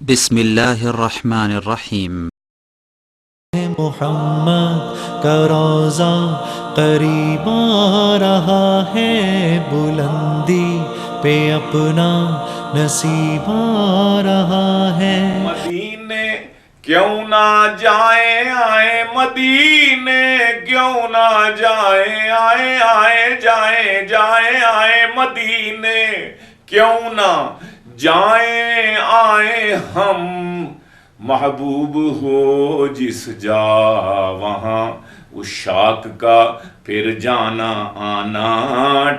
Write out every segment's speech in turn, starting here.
بسم الله الرحمن الرحیم. محمد کا روزہ قریب آ رہا ہے، بلندی پہ اپنا نصیب آ رہا ہے۔ مدینے کیوں نہ جائیں آئے، مدینے کیوں نہ جائیں آئے، آئے جائیں جائیں آئے مدینے کیوں نہ جائیں آئے ہم، محبوب ہو جس جا وہاں عشاق کا پھر جانا آنا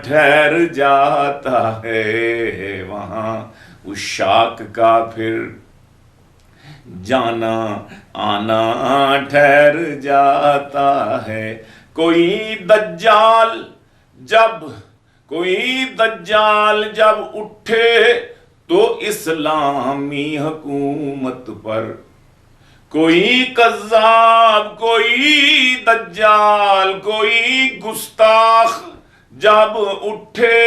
ٹھہر جاتا ہے، وہاں عشاق کا پھر جانا آنا ٹھہر جاتا ہے۔ کوئی دجال جب اٹھے تو اسلامی حکومت پر، کوئی کذاب کوئی دجال کوئی گستاخ جب اٹھے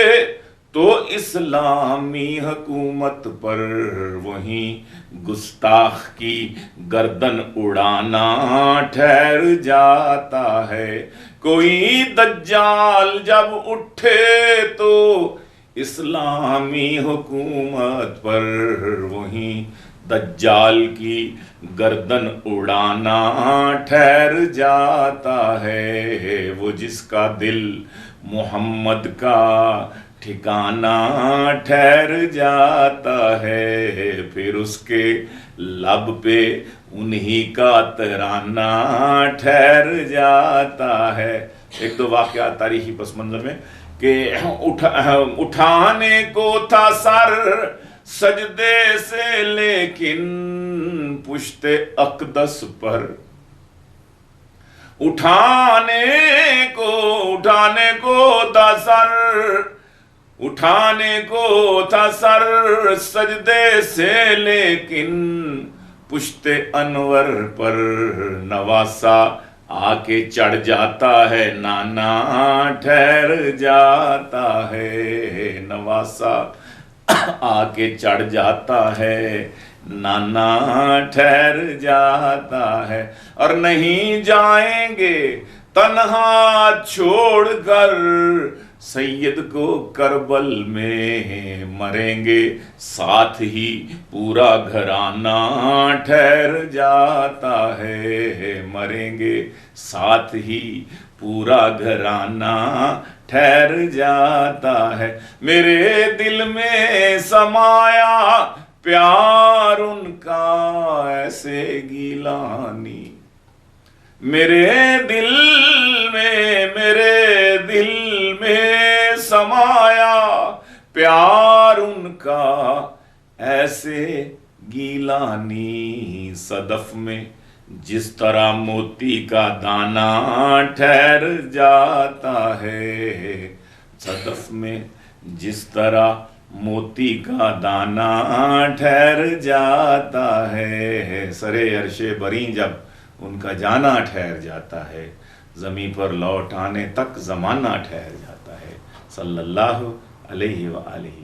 تو اسلامی حکومت پر، وہیں گستاخ کی گردن اڑانا ٹھہر جاتا ہے۔ کوئی دجال جب اٹھے تو اسلامی حکومت پر، وہیں دجال کی گردن اڑانا ٹھہر جاتا ہے۔ وہ جس کا دل محمد کا ٹھکانہ ٹھہر جاتا ہے، پھر اس کے لب پہ انہی کا ترانہ ٹھہر جاتا ہے۔ ایک دو واقعات تاریخی پس منظر میں کہ اٹھانے کو تھا سر سجدے سے لیکن پشت اقدس پر، اٹھانے کو تھا سر سجدے سے لیکن پشت انور پر، نواسا آ کے چڑھ جاتا ہے نانا ٹھہر جاتا ہے، نواسا آ کے چڑھ جاتا ہے نانا ٹھہر جاتا ہے۔ اور نہیں جائیں گے تنہا چھوڑ کر سید کو کربل میں، مریں گے ساتھ ہی پورا گھرانہ ٹھہر جاتا ہے، مریں گے ساتھ ہی پورا گھرانہ ٹھہر جاتا ہے۔ میرے دل میں سمایا پیار ان کا ایسے گیلانی، میرے دل میں سمایا پیار ان کا ایسے گیلانی، صدف میں جس طرح موتی کا دانہ ٹھہر جاتا ہے، صدف میں جس طرح موتی کا دانہ ٹھہر جاتا ہے۔ سرے عرش بریں جب ان کا جانا ٹھہر جاتا ہے، زمین پر لوٹ آنے تک زمانہ ٹھہر جاتا ہے۔ صلی اللہ علیہ وآلہ